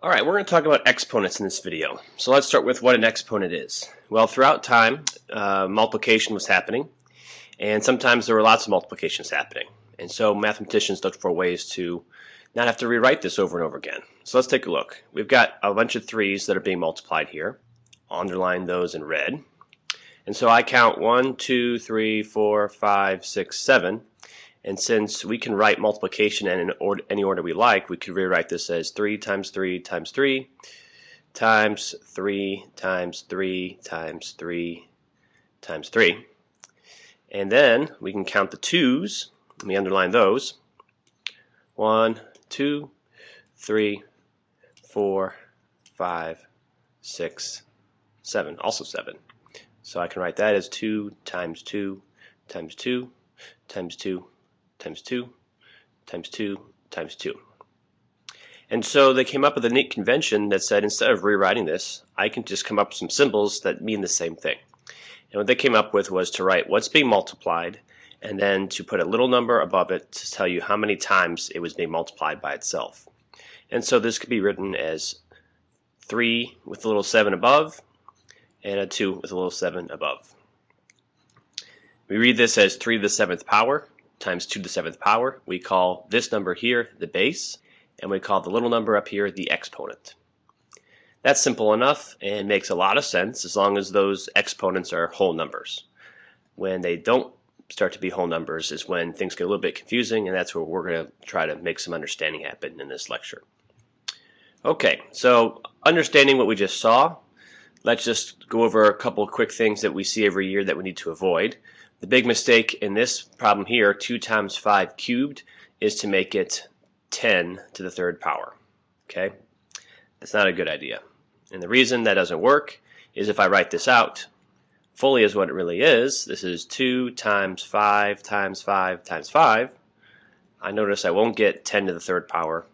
Alright, we're going to talk about exponents in this video. So let's start with what an exponent is. Well, throughout time, multiplication was happening, and sometimes there were lots of multiplications happening. And so mathematicians looked for ways to not have to rewrite this over and over again. So let's take a look. We've got a bunch of 3's that are being multiplied here. I'll underline those in red. And so I count 1, 2, 3, 4, 5, 6, 7. And since we can write multiplication in any order we like, we could rewrite this as 3 times 3 times 3 times 3 times 3 times 3 times 3. And then we can count the 2's. Let me underline those. 1, 2, 3, 4, 5, 6, 7. Also 7. So I can write that as 2 times 2 times 2 times 2 times 2 times 2 times 2. And so they came up with a neat convention that said instead of rewriting this, I can just come up with some symbols that mean the same thing. And what they came up with was to write what's being multiplied and then to put a little number above it to tell you how many times it was being multiplied by itself. And so this could be written as 3 with a little 7 above and a 2 with a little 7 above. We read this as 3 to the 7th power times 2 to the 7th power. We call this number here the base, and we call the little number up here the exponent. That's simple enough and makes a lot of sense as long as those exponents are whole numbers. When they don't start to be whole numbers is when things get a little bit confusing, and that's where we're going to try to make some understanding happen in this lecture. Okay, so understanding what we just saw, let's just go over a couple of quick things that we see every year that we need to avoid. The big mistake in this problem here, 2 times 5 cubed, is to make it 10 to the 3rd power. Okay? That's not a good idea. And the reason that doesn't work is if I write this out fully as what it really is, this is 2 times 5 times 5 times 5. I notice I won't get 10 to the 3rd power.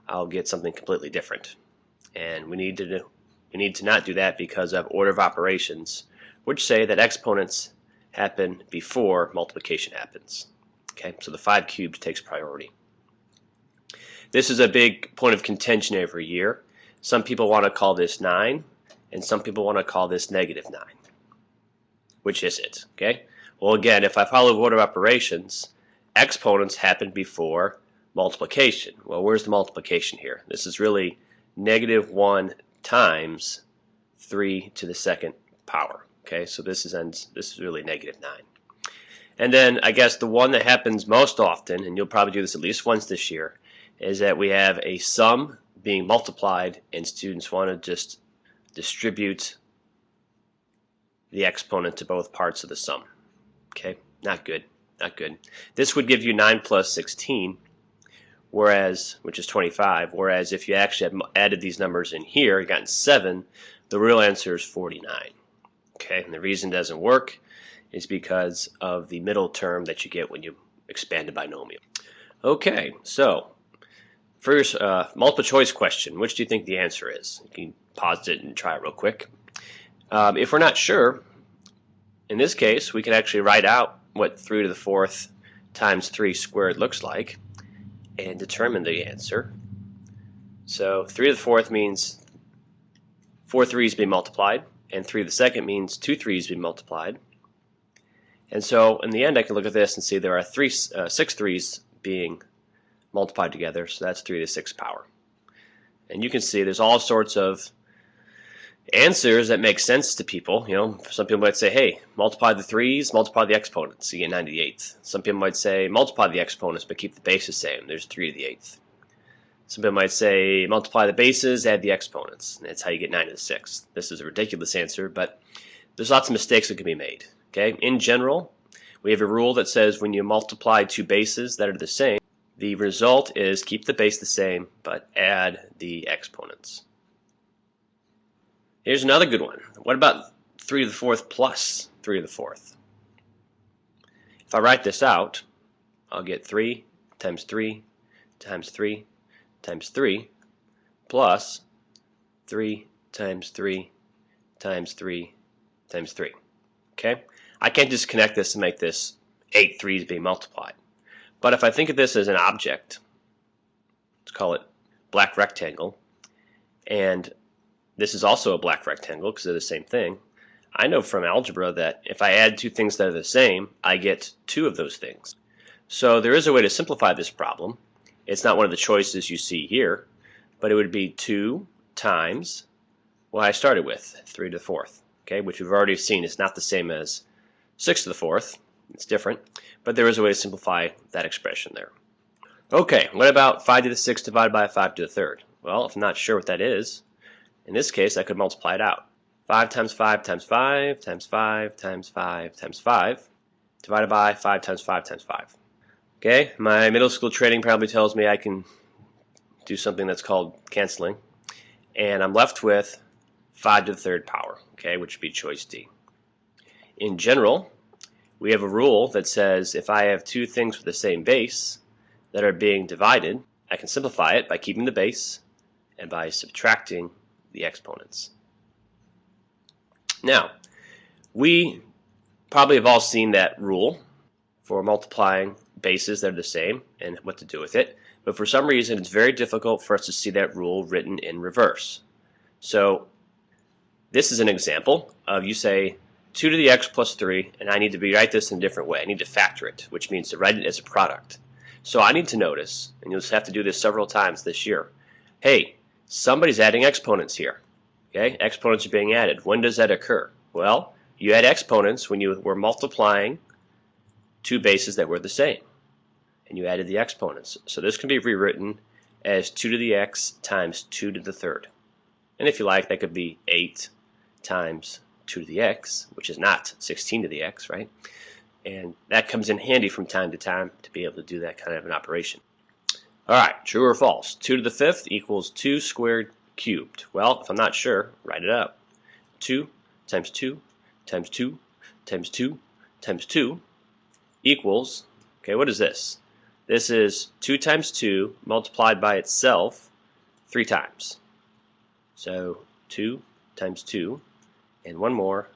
I'll get something completely different. And we need to not do that because of order of operations, which say that exponents happen before multiplication happens. Okay, so the 5 cubed takes priority. This is a big point of contention every year. Some people want to call this 9, and some people want to call this negative 9. Which is it? Okay. Well, again, if I follow order of operations, exponents happen before multiplication. Well, where's the multiplication here? This is really negative 1 times 3 to the 2nd power. Okay, so this is really negative 9. And then I guess the one that happens most often, and you'll probably do this at least once this year, is that we have a sum being multiplied and students want to just distribute the exponent to both parts of the sum. Okay, not good, not good. This would give you 9 plus 16, which is 25, whereas if you actually had added these numbers in here, you gotten 7, the real answer is 49. Okay, and the reason it doesn't work is because of the middle term that you get when you expand a binomial. Okay, so first multiple choice question. Which do you think the answer is? You can pause it and try it real quick. If we're not sure, in this case, we can actually write out what 3 to the 4th times 3 squared looks like and determine the answer. So 3 to the 4th means 4 3's being multiplied, and 3 to the 2nd means 2 3's being multiplied. And so in the end, I can look at this and see there are 6 3's being multiplied together, so that's 3 to the 6th power. And you can see there's all sorts of answers that make sense to people. You know, some people might say, hey, multiply the 3's, multiply the exponents, you get 9 to the 8th. Some people might say, multiply the exponents, but keep the base the same. There's 3 to the 8th. Some people might say, multiply the bases, add the exponents. And that's how you get 9 to the 6th. This is a ridiculous answer, but there's lots of mistakes that can be made. Okay? In general, we have a rule that says when you multiply two bases that are the same, the result is keep the base the same, but add the exponents. Here's another good one. What about 3 to the 4th plus 3 to the 4th? If I write this out, I'll get 3 times 3 times 3 times 3 plus 3 times 3 times 3 times 3. Okay? I can't just connect this and make this 8 3's being multiplied. But if I think of this as an object, let's call it black rectangle, and this is also a black rectangle because they're the same thing. I know from algebra that if I add two things that are the same, I get two of those things. So there is a way to simplify this problem. It's not one of the choices you see here, but it would be 2 times what I started with, 3 to the 4th, okay, which we've already seen is not the same as 6 to the 4th. It's different, but there is a way to simplify that expression there. Okay, what about 5 to the 6th divided by 5 to the 3rd? Well, if I'm not sure what that is, in this case I could multiply it out. 5 times 5 times 5 times 5 times 5 times 5 divided by 5 times 5 times 5. Okay, my middle school training probably tells me I can do something that's called canceling, and I'm left with 5 to the 3rd power, okay, which would be choice D. In general, we have a rule that says if I have two things with the same base that are being divided, I can simplify it by keeping the base and by subtracting the exponents. Now, we probably have all seen that rule for multiplying bases that are the same and what to do with it, but for some reason it's very difficult for us to see that rule written in reverse. So this is an example of you say 2 to the x plus 3, and I need to rewrite this in a different way. I need to factor it, which means to write it as a product. So I need to notice, and you'll just have to do this several times this year, hey, somebody's adding exponents here. Okay, exponents are being added. When does that occur? Well, you add exponents when you were multiplying two bases that were the same, and you added the exponents. So this can be rewritten as 2 to the x times 2 to the 3rd. And if you like, that could be 8 times 2 to the x, which is not 16 to the x, right? And that comes in handy from time to time to be able to do that kind of an operation. All right, true or false? 2 to the 5th equals 2 squared cubed. Well, if I'm not sure, write it up. 2 times 2 times 2 times 2 times 2 equals, okay, what is this? This is 2 times 2 multiplied by itself 3 times. So 2 times 2, and one more,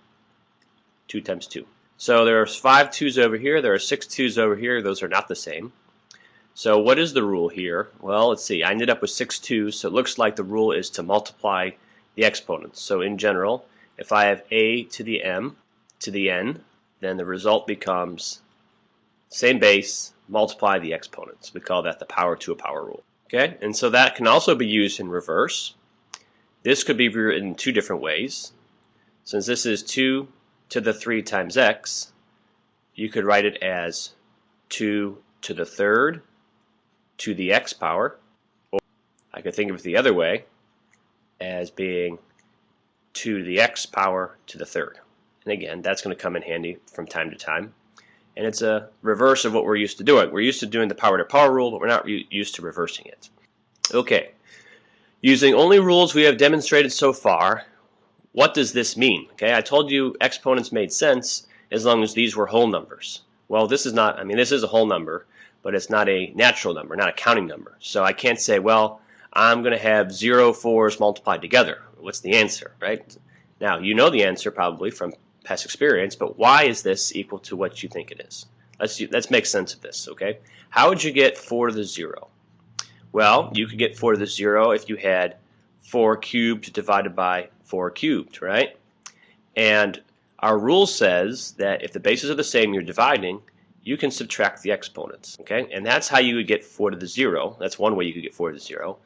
2 times 2. So there's 5 2's over here, there are 6 2's over here, those are not the same. So what is the rule here? Well, let's see, I ended up with 6 2's, so it looks like the rule is to multiply the exponents. So in general, if I have a to the m to the n, then the result becomes same base, multiply the exponents. We call that the power to a power rule. Okay, and so that can also be used in reverse. This could be rewritten in two different ways. Since this is 2 to the 3 times x, you could write it as 2 to the 3rd to the x power, or I could think of it the other way as being 2 to the x power to the 3rd. And again, that's going to come in handy from time to time. And it's a reverse of what we're used to doing. We're used to doing the power to power rule, but we're not used to reversing it. Okay, using only rules we have demonstrated so far, what does this mean? Okay, I told you exponents made sense as long as these were whole numbers. Well, this is not, I mean, this is a whole number, but it's not a natural number, not a counting number. So I can't say, well, I'm going to have 0 4's multiplied together. What's the answer, right? Now, you know the answer probably from past experience, but why is this equal to what you think it is? Let's make sense of this, okay? How would you get 4 to the 0? Well, you could get 4 to the 0 if you had 4 cubed divided by 4 cubed, right? And our rule says that if the bases are the same, you're dividing, you can subtract the exponents, okay? And that's how you would get 4 to the 0. That's one way you could get 4 to the 0.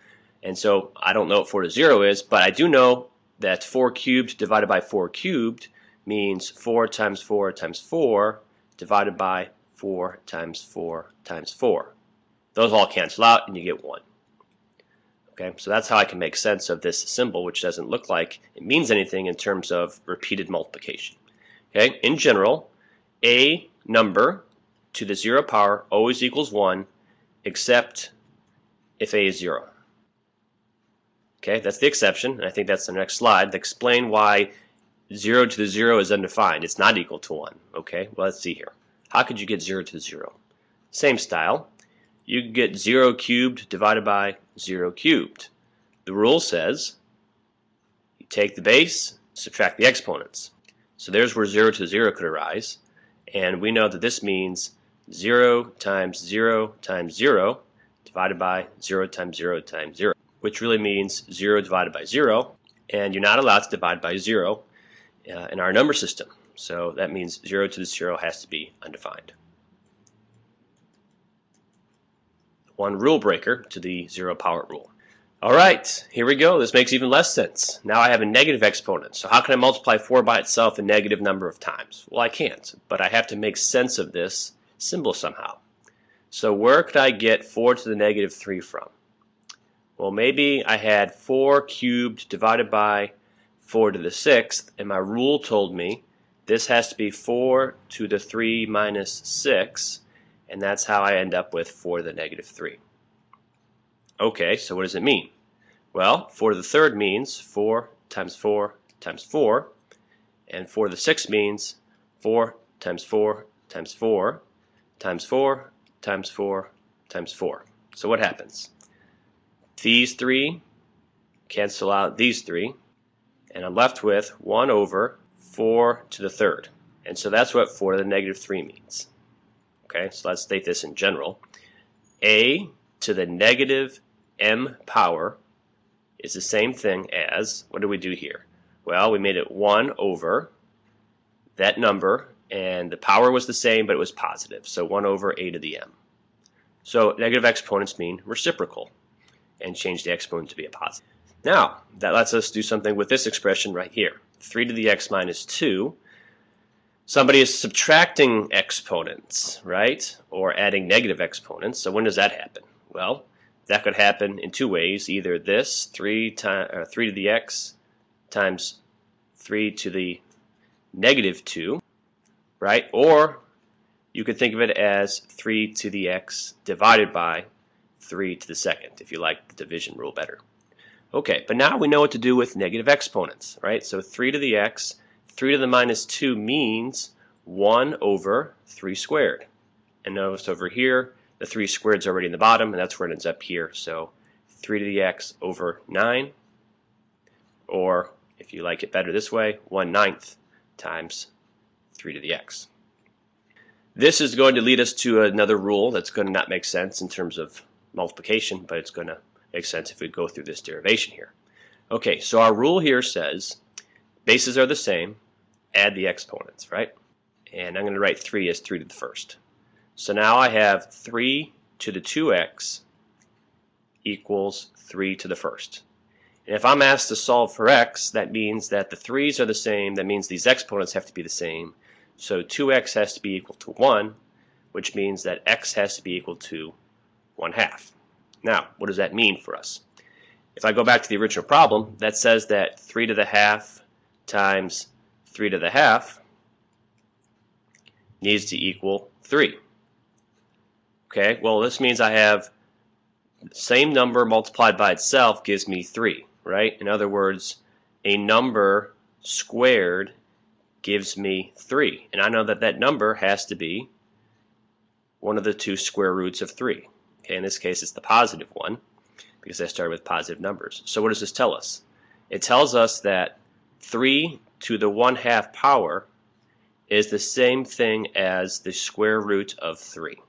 And so I don't know what 4 to 0 is, but I do know that 4 cubed divided by 4 cubed means 4 times 4 times 4 divided by 4 times 4 times 4. Those all cancel out and you get 1. Okay, so that's how I can make sense of this symbol, which doesn't look like it means anything in terms of repeated multiplication. Okay, in general, a number to the 0 power always equals 1, except if a is 0. Okay, that's the exception, and I think that's the next slide to explain why 0 to the 0 is undefined. It's not equal to 1. Okay, well, let's see here. How could you get 0 to the 0? Same style. You could get 0 cubed divided by 0 cubed. The rule says you take the base, subtract the exponents. So there's where 0 to 0 could arise, and we know that this means 0 times 0 times 0 divided by 0 times 0 times 0. which really means 0 divided by 0, and you're not allowed to divide by 0 in our number system. So that means 0 to the 0 has to be undefined. One rule breaker to the 0 power rule. Alright, here we go. This makes even less sense. Now I have a negative exponent. So how can I multiply 4 by itself a negative number of times? Well, I can't, but I have to make sense of this symbol somehow. So where could I get 4 to the negative 3 from? Well, maybe I had 4 cubed divided by 4 to the 6th, and my rule told me this has to be 4 to the 3 minus 6, and that's how I end up with 4 to the negative 3. Okay, so what does it mean? Well, 4 to the 3rd means 4 times 4 times 4, and 4 to the 6th means 4 times 4 times 4 times 4 times 4 times 4. So what happens? These 3 cancel out these 3, and I'm left with 1 over 4 to the 3rd. And so that's what 4 to the negative 3 means. Okay, so let's state this in general. A to the negative m power is the same thing as, what do we do here? Well, we made it 1 over that number, and the power was the same, but it was positive. So 1 over a to the m. So negative exponents mean reciprocal, and change the exponent to be a positive. Now, that lets us do something with this expression right here. 3 to the x minus 2. Somebody is subtracting exponents, right? Or adding negative exponents. So when does that happen? Well, that could happen in two ways. Either this, 3 to the x times 3 to the negative 2, right? Or you could think of it as 3 to the x divided by 3 to the 2nd, if you like the division rule better. Okay, but now we know what to do with negative exponents, right? So 3 to the x, 3 to the minus 2 means 1 over 3 squared. And notice over here, the 3 squared is already in the bottom, and that's where it ends up here. So 3 to the x over 9, or if you like it better this way, 1/9 times 3 to the x. This is going to lead us to another rule that's going to not make sense in terms of multiplication, but it's going to make sense if we go through this derivation here. Okay, so our rule here says bases are the same, add the exponents, right? And I'm going to write 3 as 3 to the 1st. So now I have 3 to the 2x equals 3 to the 1st. And if I'm asked to solve for x, that means that the 3's are the same. That means these exponents have to be the same. So 2x has to be equal to 1, which means that x has to be equal to 1/2. Now, what does that mean for us? If I go back to the original problem, that says that 3 to the 1/2 times 3 to the 1/2 needs to equal 3. Okay, well this means I have the same number multiplied by itself gives me 3, right? In other words, a number squared gives me 3. And I know that that number has to be one of the two square roots of 3. Okay, in this case it's the positive one because I started with positive numbers. So what does this tell us? It tells us that 3 to the 1/2 power is the same thing as the square root of 3.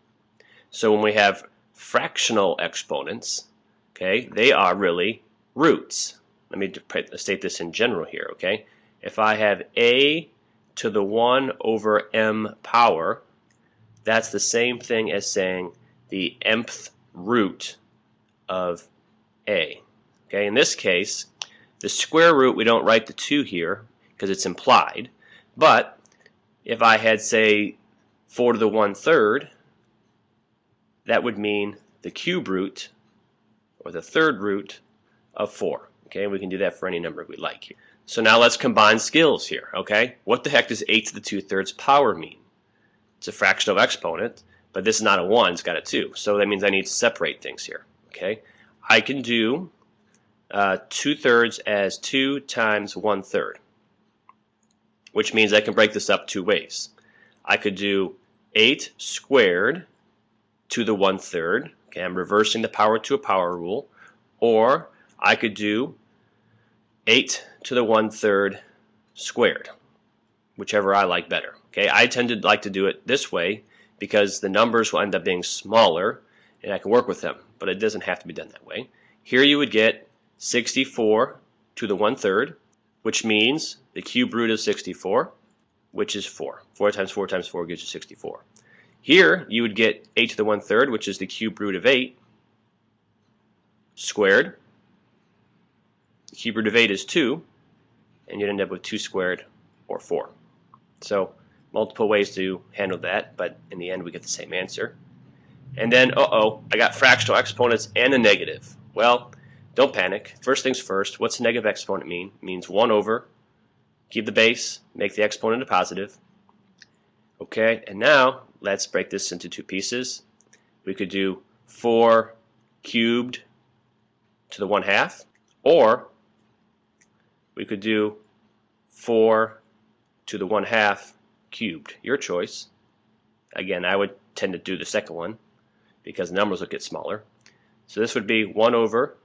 So when we have fractional exponents, okay, they are really roots. Let me state this in general here, okay? If I have a to the 1 over m power, that's the same thing as saying the mth root of a. Okay, in this case, the square root, we don't write the 2 here because it's implied, but if I had, say, 4 to the 1/3, that would mean the cube root or the third root of 4. Okay, we can do that for any number we like here. So now let's combine skills here, okay? What the heck does 8 to the 2/3 power mean? It's a fractional exponent, but this is not a 1, it's got a 2. So that means I need to separate things here, okay? I can do 2/3 as 2 times 1/3, which means I can break this up 2 ways. I could do 8 squared to the 1/3. Okay, I'm reversing the power to a power rule. Or I could do 8 to the 1/3 squared, whichever I like better. Okay, I tend to like to do it this way because the numbers will end up being smaller and I can work with them, but it doesn't have to be done that way. Here you would get 64 to the 1/3, which means the cube root of 64, which is 4. 4 times 4 times 4 gives you 64. Here you would get 8 to the 1/3, which is the cube root of 8, squared. The cube root of 8 is 2, and you'd end up with 2 squared, or 4. So multiple ways to handle that, but in the end we get the same answer. And then, I got fractional exponents and a negative. Well, don't panic. First things first, what's a negative exponent mean? It means 1 over, keep the base, make the exponent a positive. Okay, and now let's break this into two pieces. We could do 4 cubed to the 1/2, or we could do 4 to the 1/2 cubed. Your choice. Again, I would tend to do the second one because the numbers will get smaller. So this would be 1 over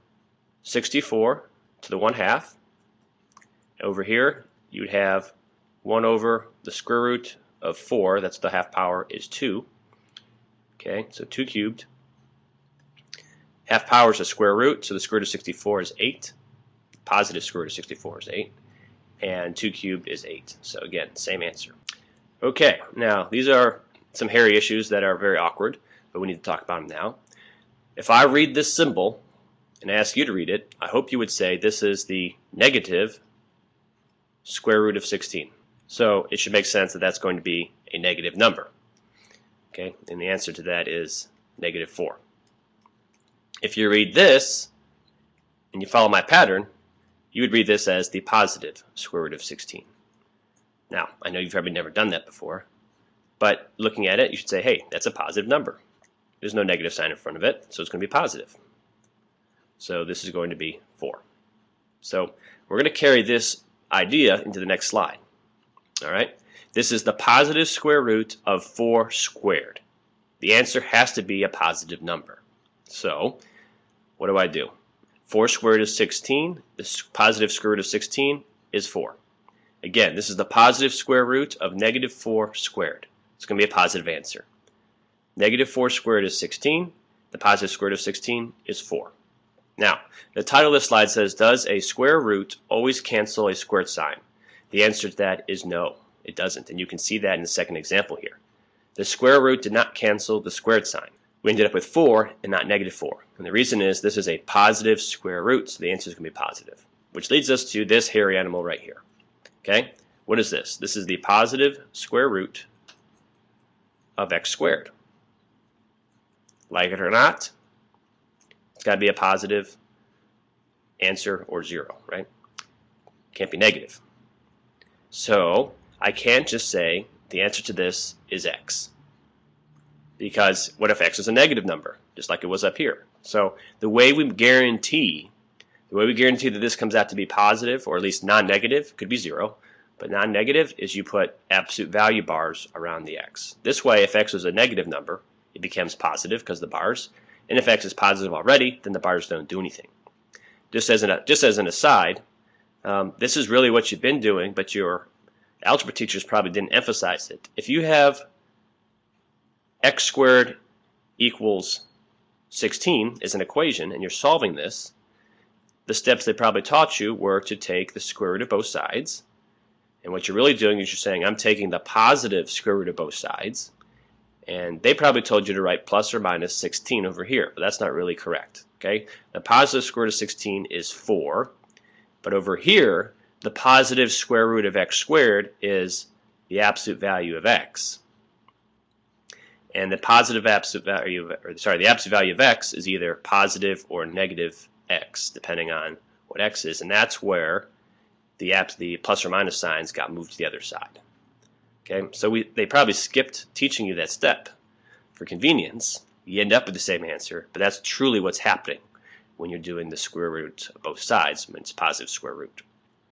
64 to the 1/2. Over here, you'd have 1 over the square root of 4, that's the half power, is 2. Okay, so 2 cubed. Half power is a square root, so the square root of 64 is 8. Positive square root of 64 is 8. And 2 cubed is 8. So again, same answer. Okay, now these are some hairy issues that are very awkward, but we need to talk about them now. If I read this symbol and ask you to read it, I hope you would say this is the negative square root of 16. So it should make sense that that's going to be a negative number. Okay, and the answer to that is negative 4. If you read this and you follow my pattern, you would read this as the positive square root of 16. Now, I know you've probably never done that before, but looking at it, you should say, hey, that's a positive number. There's no negative sign in front of it, so it's going to be positive. So this is going to be 4. So we're going to carry this idea into the next slide. All right? This is the positive square root of 4 squared. The answer has to be a positive number. So what do? 4 squared is 16. The positive square root of 16 is 4. Again, this is the positive square root of negative 4 squared. It's going to be a positive answer. Negative 4 squared is 16. The positive square root of 16 is 4. Now, the title of this slide says, does a square root always cancel a squared sign? The answer to that is no, it doesn't. And you can see that in the second example here. The square root did not cancel the squared sign. We ended up with 4 and not negative 4. And the reason is this is a positive square root, so the answer is going to be positive. Which leads us to this hairy animal right here. Okay, what is this? This is the positive square root of x squared. Like it or not, it's got to be a positive answer or 0, right? Can't be negative. So I can't just say the answer to this is x. Because what if x is a negative number, just like it was up here? So the way we guarantee that this comes out to be positive, or at least non-negative, could be 0, but non-negative is you put absolute value bars around the x. This way, if x is a negative number, it becomes positive because of the bars, and if x is positive already, then the bars don't do anything. Just as an aside, this is really what you've been doing, but your algebra teachers probably didn't emphasize it. If you have x squared equals 16 is an equation, and you're solving this, the steps they probably taught you were to take the square root of both sides, and what you're really doing is you're saying, I'm taking the positive square root of both sides, and they probably told you to write plus or minus 16 over here, but that's not really correct. Okay, the positive square root of 16 is 4, but over here, the positive square root of x squared is the absolute value of x. And the the absolute value of x is either positive or negative x, depending on what x is, and that's where the plus or minus signs got moved to the other side. Okay, so they probably skipped teaching you that step for convenience. You end up with the same answer, but that's truly what's happening when you're doing the square root of both sides when it's positive square root.